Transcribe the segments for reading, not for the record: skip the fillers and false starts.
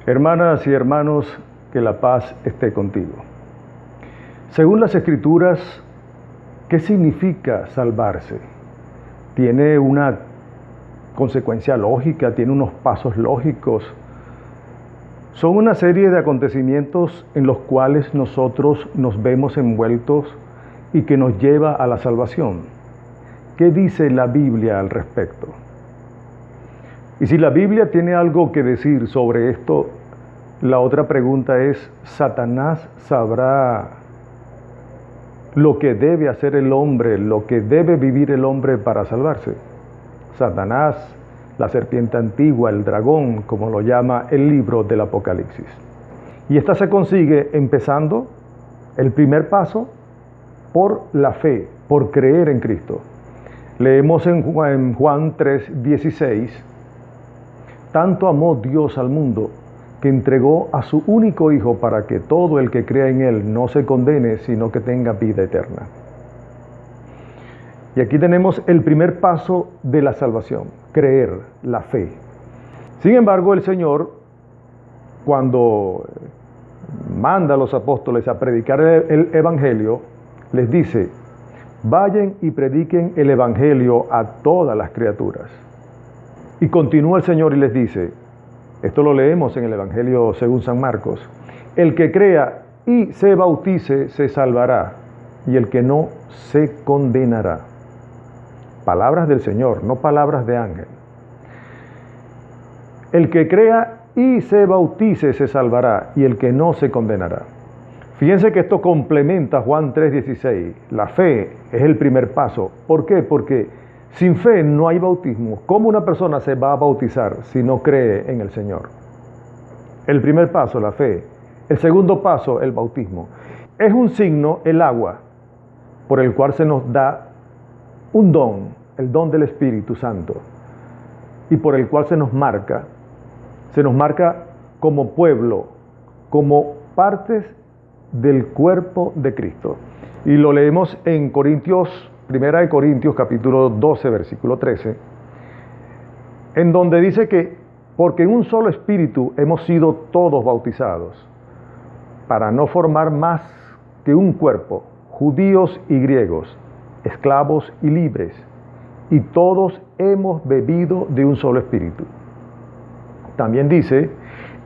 Hermanas y hermanos, que la paz esté contigo. Según las Escrituras, ¿qué significa salvarse? Tiene una consecuencia lógica, tiene unos pasos lógicos. Son una serie de acontecimientos en los cuales nosotros nos vemos envueltos y que nos lleva a la salvación. ¿Qué dice la Biblia al respecto? Y si la Biblia tiene algo que decir sobre esto, la otra pregunta es, ¿Satanás sabrá lo que debe hacer el hombre, lo que debe vivir el hombre para salvarse? Satanás, la serpiente antigua, el dragón, como lo llama el libro del Apocalipsis. Y esta se consigue empezando el primer paso por la fe, por creer en Cristo. Leemos en Juan 3:16, tanto amó Dios al mundo que entregó a su único Hijo para que todo el que crea en Él no se condene, sino que tenga vida eterna. Y aquí tenemos el primer paso de la salvación, creer, la fe. Sin embargo, el Señor, cuando manda a los apóstoles a predicar el Evangelio, les dice, vayan y prediquen el Evangelio a todas las criaturas. Y continúa el Señor y les dice, esto lo leemos en el Evangelio según San Marcos, el que crea y se bautice se salvará, y el que no se condenará. Palabras del Señor, no palabras de ángel. El que crea y se bautice se salvará, y el que no se condenará. Fíjense que esto complementa Juan 3:16. La fe es el primer paso. ¿Por qué? Porque sin fe no hay bautismo. ¿Cómo una persona se va a bautizar si no cree en el Señor? El primer paso, la fe. El segundo paso, el bautismo. Es un signo, el agua, por el cual se nos da un don, el don del Espíritu Santo, y por el cual se nos marca como pueblo, como partes del cuerpo de Cristo. Y lo leemos en Primera de Corintios capítulo 12, versículo 13, en donde dice que porque en un solo espíritu hemos sido todos bautizados, para no formar más que un cuerpo, judíos y griegos, esclavos y libres, y todos hemos bebido de un solo espíritu. También dice,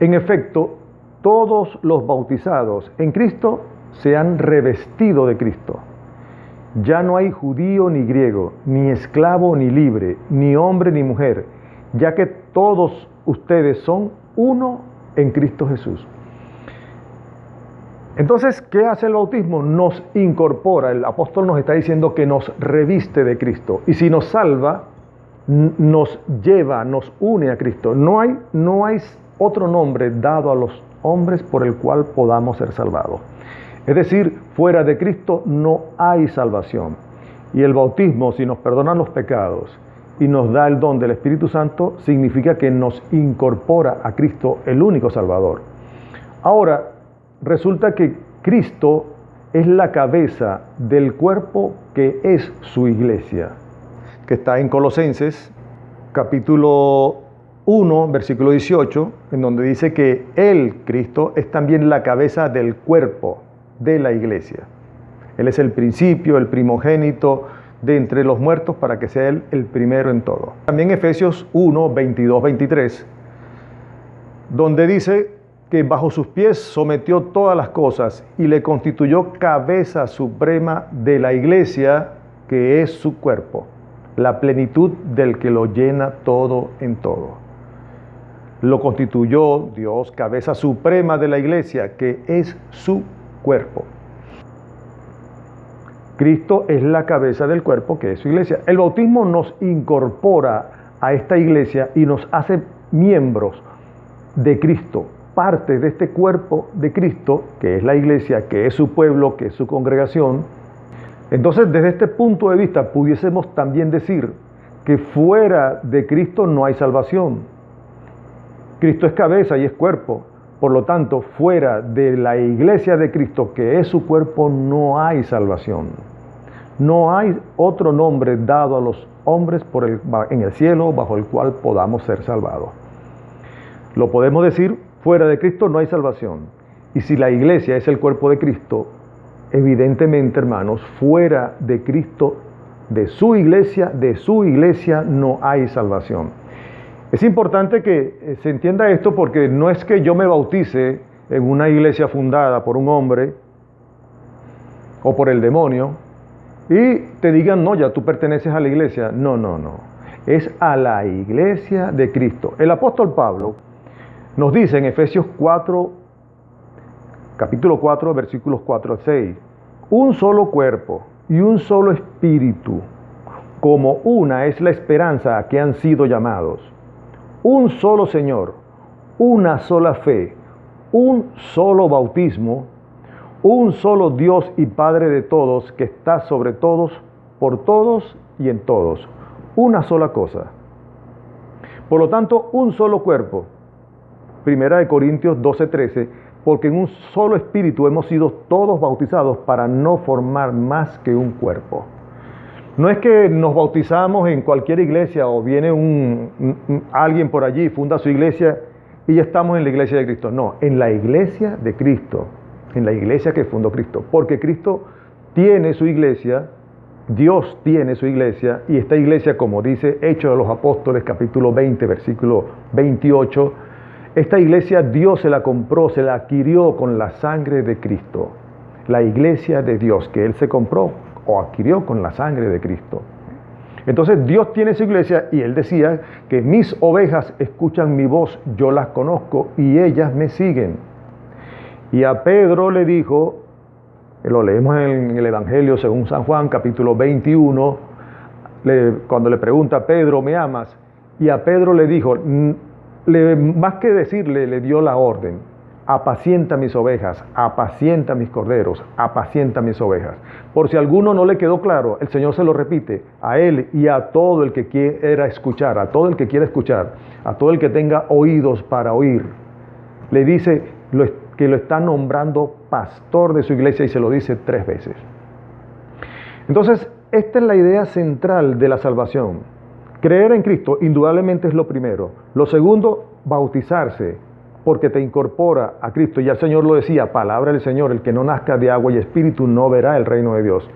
en efecto, todos los bautizados en Cristo se han revestido de Cristo. Ya no hay judío ni griego, ni esclavo ni libre, ni hombre ni mujer, ya que todos ustedes son uno en Cristo Jesús. Entonces, ¿qué hace el bautismo? Nos incorpora, el apóstol nos está diciendo que nos reviste de Cristo. Y si nos salva, nos lleva, nos une a Cristo. No hay otro nombre dado a los hombres por el cual podamos ser salvados. Es decir, fuera de Cristo no hay salvación. Y el bautismo, si nos perdonan los pecados y nos da el don del Espíritu Santo, significa que nos incorpora a Cristo, el único Salvador. Ahora, resulta que Cristo es la cabeza del cuerpo que es su iglesia, que está en Colosenses, capítulo 1, versículo 18, en donde dice que Él, Cristo, es también la cabeza del cuerpo de la iglesia. Él es el principio, el primogénito de entre los muertos para que sea Él el primero en todo. También Efesios 1, 22, 23, donde dice que bajo sus pies sometió todas las cosas y le constituyó cabeza suprema de la iglesia, que es su cuerpo, la plenitud del que lo llena todo en todo. Lo constituyó Dios cabeza suprema de la iglesia, que es su cuerpo. Cristo es la cabeza del cuerpo, que es su iglesia. El bautismo nos incorpora a esta iglesia y nos hace miembros de Cristo, parte de este cuerpo de Cristo, que es la iglesia, que es su pueblo, que es su congregación. Entonces, desde este punto de vista, pudiésemos también decir que fuera de Cristo no hay salvación. Cristo es cabeza y es cuerpo. Por lo tanto, fuera de la iglesia de Cristo, que es su cuerpo, no hay salvación. No hay otro nombre dado a los hombres en el cielo bajo el cual podamos ser salvados. Lo podemos decir Fuera de Cristo no hay salvación. Y si la iglesia es el cuerpo de Cristo, evidentemente, hermanos, fuera de Cristo, de su iglesia no hay salvación. Es importante que se entienda esto porque no es que yo me bautice en una iglesia fundada por un hombre o por el demonio y te digan, no, ya tú perteneces a la iglesia. No. Es a la iglesia de Cristo. El apóstol Pablo nos dice en Efesios 4, capítulo 4, versículos 4 al 6, un solo cuerpo y un solo espíritu, como una es la esperanza a que han sido llamados. Un solo Señor, una sola fe, un solo bautismo, un solo Dios y Padre de todos, que está sobre todos, por todos y en todos. Una sola cosa. Por lo tanto, un solo cuerpo. Primera de Corintios 12:13, porque en un solo espíritu hemos sido todos bautizados para no formar más que un cuerpo. No es que nos bautizamos en cualquier iglesia o viene alguien por allí, funda su iglesia y ya estamos en la iglesia de Cristo. No, en la iglesia de Cristo, en la iglesia que fundó Cristo. Porque Cristo tiene su iglesia, Dios tiene su iglesia, y esta iglesia, como dice Hechos de los Apóstoles, capítulo 20, versículo 28, esta iglesia Dios se la compró, se la adquirió con la sangre de Cristo. La iglesia de Dios que Él se compró o adquirió con la sangre de Cristo. Entonces Dios tiene su iglesia y Él decía que mis ovejas escuchan mi voz, yo las conozco y ellas me siguen. Y a Pedro le dijo, lo leemos en el Evangelio según San Juan, capítulo 21, cuando le pregunta, Pedro, ¿me amas? Y a Pedro le dijo, más que decirle, le dio la orden, apacienta mis ovejas, apacienta mis corderos, apacienta mis ovejas. Por si a alguno no le quedó claro, el Señor se lo repite a él y a todo el que quiera escuchar, a todo el que quiera escuchar, a todo el que tenga oídos para oír. Le dice que lo está nombrando pastor de su iglesia y se lo dice 3 veces. Entonces, esta es la idea central de la salvación. Creer en Cristo indudablemente es lo primero. Lo segundo, bautizarse, porque te incorpora a Cristo. Ya el Señor lo decía, palabra del Señor, el que no nazca de agua y espíritu no verá el reino de Dios.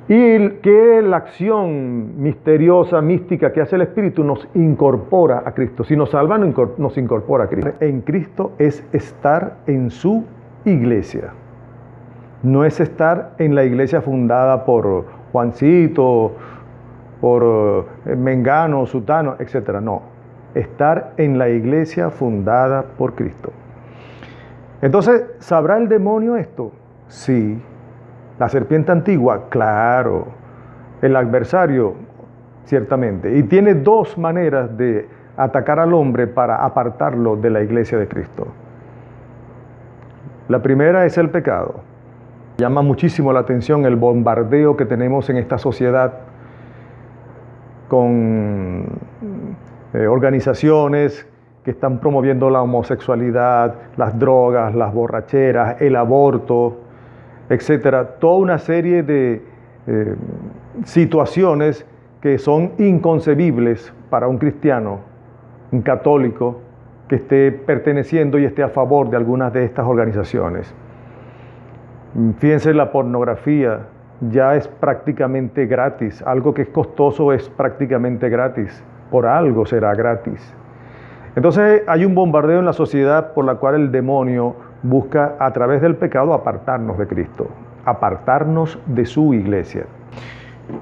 Y que la acción misteriosa, mística que hace el Espíritu nos incorpora a Cristo. Si nos salva, nos incorpora a Cristo. En Cristo es estar en su iglesia. No es estar en la iglesia fundada por Juancito, por Mengano, Sutano, etc. No. Estar en la iglesia fundada por Cristo. Entonces, ¿sabrá el demonio esto? Sí. La serpiente antigua, claro. El adversario, ciertamente. Y tiene 2 maneras de atacar al hombre para apartarlo de la iglesia de Cristo. La primera es el pecado. Llama muchísimo la atención el bombardeo que tenemos en esta sociedad con organizaciones que están promoviendo la homosexualidad, las drogas, las borracheras, el aborto, etcétera. Toda una serie de situaciones que son inconcebibles para un cristiano, un católico, que esté perteneciendo y esté a favor de algunas de estas organizaciones. Fíjense, la pornografía ya es prácticamente gratis. Algo que es costoso es prácticamente gratis. Por algo será gratis. Entonces hay un bombardeo en la sociedad por la cual el demonio busca a través del pecado apartarnos de Cristo, apartarnos de su iglesia.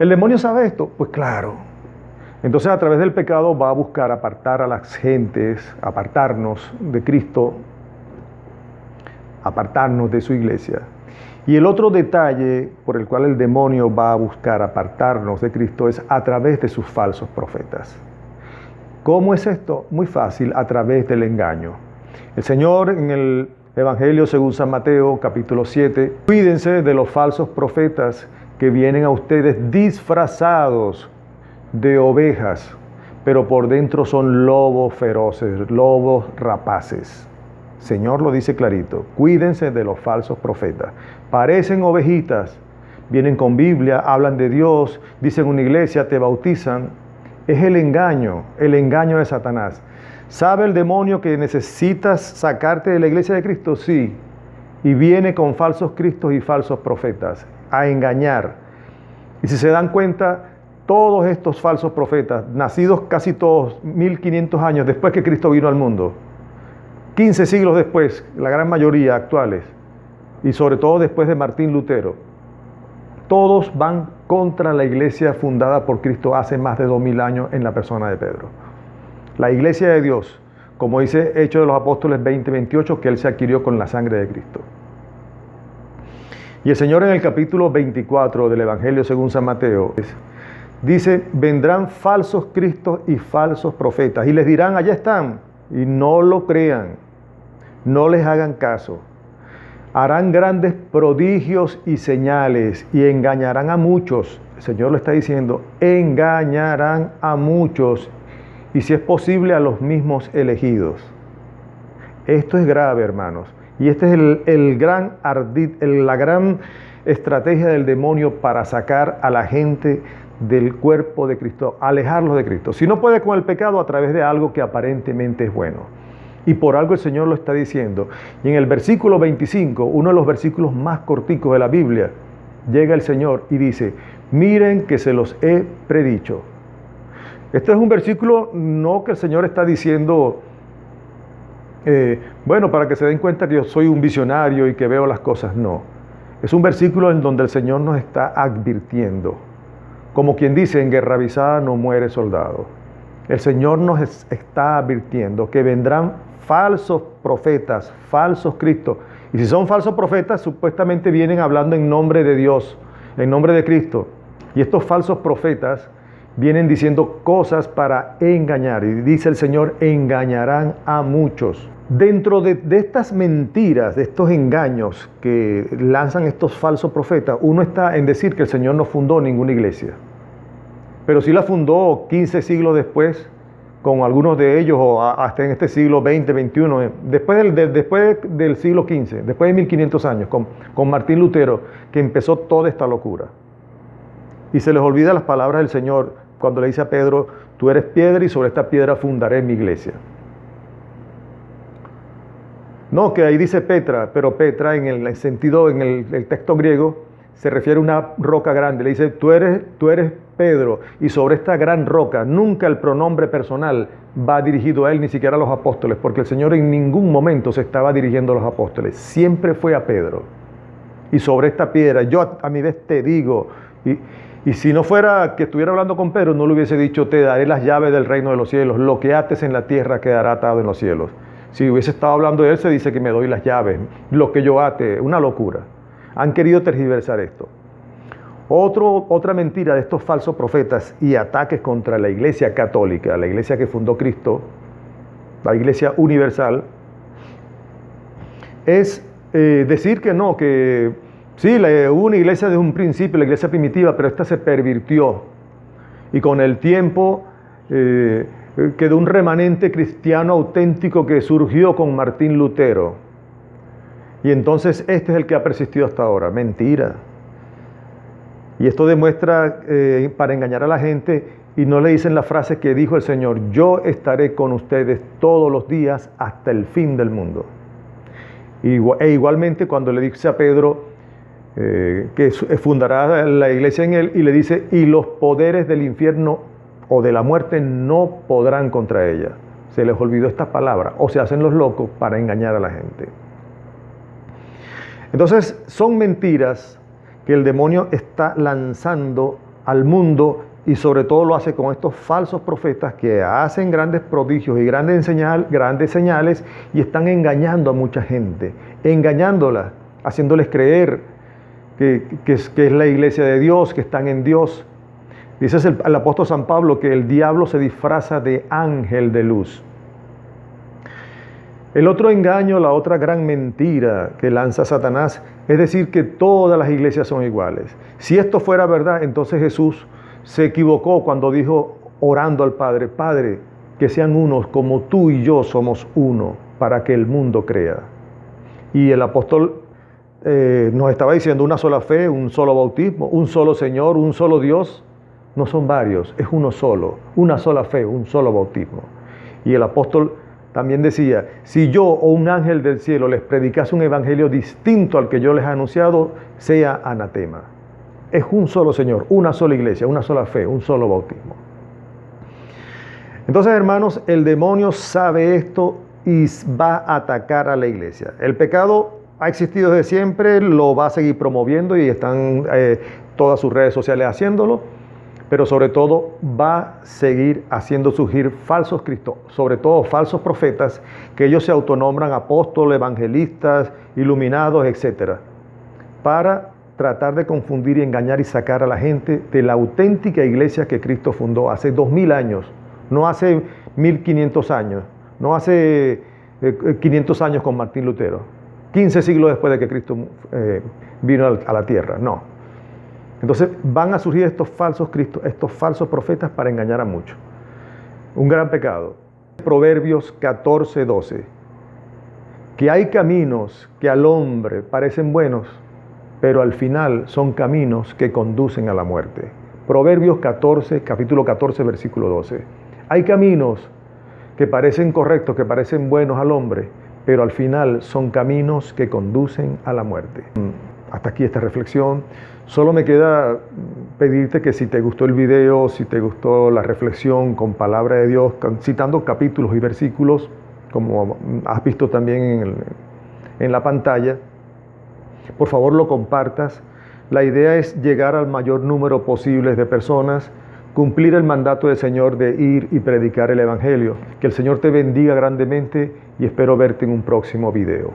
¿El demonio sabe esto? Pues claro. Entonces a través del pecado va a buscar apartar a las gentes, apartarnos de Cristo, apartarnos de su iglesia. Y el otro detalle por el cual el demonio va a buscar apartarnos de Cristo es a través de sus falsos profetas. ¿Cómo es esto? Muy fácil, a través del engaño. El Señor en el Evangelio según San Mateo, capítulo 7, cuídense de los falsos profetas que vienen a ustedes disfrazados de ovejas, pero por dentro son lobos feroces, lobos rapaces. Señor lo dice clarito, cuídense de los falsos profetas. Parecen ovejitas, vienen con Biblia, hablan de Dios, dicen una iglesia, te bautizan. Es el engaño de Satanás. ¿Sabe el demonio que necesitas sacarte de la iglesia de Cristo? Sí. Y viene con falsos cristos y falsos profetas a engañar. Y si se dan cuenta, todos estos falsos profetas, nacidos casi todos 1500 años después que Cristo vino al mundo, 15 siglos después, la gran mayoría actuales, y sobre todo después de Martín Lutero, todos van contra la iglesia fundada por Cristo hace más de 2000 años en la persona de Pedro. La iglesia de Dios, como dice Hechos de los Apóstoles 20:28, que Él se adquirió con la sangre de Cristo. Y el Señor en el capítulo 24 del Evangelio según San Mateo dice, vendrán falsos cristos y falsos profetas, y les dirán, allá están, y no lo crean, no les hagan caso. Harán grandes prodigios y señales y engañarán a muchos. El Señor lo está diciendo, engañarán a muchos y si es posible a los mismos elegidos. Esto es grave, hermanos. Y este es la gran estrategia del demonio para sacar a la gente del cuerpo de Cristo, alejarlos de Cristo. Si no puede con el pecado, a través de algo que aparentemente es bueno. Y por algo el Señor lo está diciendo. Y en el versículo 25, uno de los versículos más corticos de la Biblia, llega el Señor y dice, miren que se los he predicho. Este es un versículo no que el Señor está diciendo, bueno, para que se den cuenta que yo soy un visionario y que veo las cosas. No. Es un versículo en donde el Señor nos está advirtiendo. Como quien dice, en guerra avisada no muere soldado. El Señor nos está advirtiendo que vendrán falsos profetas, falsos cristos. Y si son falsos profetas, supuestamente vienen hablando en nombre de Dios, en nombre de Cristo. Y estos falsos profetas vienen diciendo cosas para engañar. Y dice el Señor, engañarán a muchos. Dentro de estas mentiras, de estos engaños que lanzan estos falsos profetas, uno está en decir que el Señor no fundó ninguna iglesia. Pero sí la fundó 15 siglos después, con algunos de ellos, o hasta en este siglo XX, XXI, después del siglo XV, después de 1500 años, con Martín Lutero, que empezó toda esta locura. Y se les olvida las palabras del Señor cuando le dice a Pedro, tú eres piedra y sobre esta piedra fundaré mi iglesia. No, que ahí dice Petra, pero Petra en el sentido, en el texto griego, se refiere a una roca grande. Le dice, tú eres Pedro, y sobre esta gran roca, nunca el pronombre personal va dirigido a él, ni siquiera a los apóstoles, porque el Señor en ningún momento se estaba dirigiendo a los apóstoles, siempre fue a Pedro. Y sobre esta piedra, yo a mi vez te digo, y si no fuera que estuviera hablando con Pedro, no le hubiese dicho, te daré las llaves del reino de los cielos, lo que ates en la tierra quedará atado en los cielos. Si hubiese estado hablando de él, se dice que me doy las llaves, lo que yo ate, una locura. Han querido tergiversar esto. Otra mentira de estos falsos profetas y ataques contra la iglesia católica, la iglesia que fundó Cristo, la iglesia universal, es decir que no, que sí, hubo una iglesia desde un principio, la iglesia primitiva, pero esta se pervirtió. Y con el tiempo quedó un remanente cristiano auténtico que surgió con Martín Lutero. Y entonces este es el que ha persistido hasta ahora. Mentira. Y esto demuestra para engañar a la gente, y no le dicen la frase que dijo el Señor, yo estaré con ustedes todos los días hasta el fin del mundo. E igualmente cuando le dice a Pedro que fundará la iglesia en él, y le dice, y los poderes del infierno o de la muerte no podrán contra ella. Se les olvidó esta palabra, o se hacen los locos para engañar a la gente. Entonces son mentiras que el demonio está lanzando al mundo, y sobre todo lo hace con estos falsos profetas que hacen grandes prodigios y grandes señales y están engañando a mucha gente, engañándola, haciéndoles creer que es la iglesia de Dios, que están en Dios. Dice el apóstol San Pablo que el diablo se disfraza de ángel de luz. El otro engaño, la otra gran mentira que lanza Satanás, es decir que todas las iglesias son iguales. Si esto fuera verdad, entonces Jesús se equivocó cuando dijo, orando al Padre, Padre, que sean unos como tú y yo somos uno, para que el mundo crea. Y el apóstol nos estaba diciendo una sola fe, un solo bautismo, un solo Señor, un solo Dios. No son varios, es uno solo, una sola fe, un solo bautismo. Y el apóstol también decía, si yo o un ángel del cielo les predicase un evangelio distinto al que yo les he anunciado, sea anatema. Es un solo Señor, una sola iglesia, una sola fe, un solo bautismo. Entonces, hermanos, el demonio sabe esto y va a atacar a la iglesia. El pecado ha existido desde siempre, lo va a seguir promoviendo y están todas sus redes sociales haciéndolo, pero sobre todo va a seguir haciendo surgir falsos cristos, sobre todo falsos profetas, que ellos se autonombran apóstoles, evangelistas, iluminados, etc., para tratar de confundir y engañar y sacar a la gente de la auténtica iglesia que Cristo fundó hace 2000 años, no hace 1500 años, no hace 500 años con Martín Lutero, 15 siglos después de que Cristo vino a la tierra, no. Entonces van a surgir estos falsos cristos, estos falsos profetas para engañar a muchos. Un gran pecado. Proverbios 14:12. Que hay caminos que al hombre parecen buenos, pero al final son caminos que conducen a la muerte. Proverbios 14, capítulo 14, versículo 12. Hay caminos que parecen correctos, que parecen buenos al hombre, pero al final son caminos que conducen a la muerte. Hasta aquí esta reflexión. Solo me queda pedirte que si te gustó el video, si te gustó la reflexión con palabra de Dios, citando capítulos y versículos, como has visto también en la pantalla, por favor lo compartas. La idea es llegar al mayor número posible de personas, cumplir el mandato del Señor de ir y predicar el Evangelio. Que el Señor te bendiga grandemente y espero verte en un próximo video.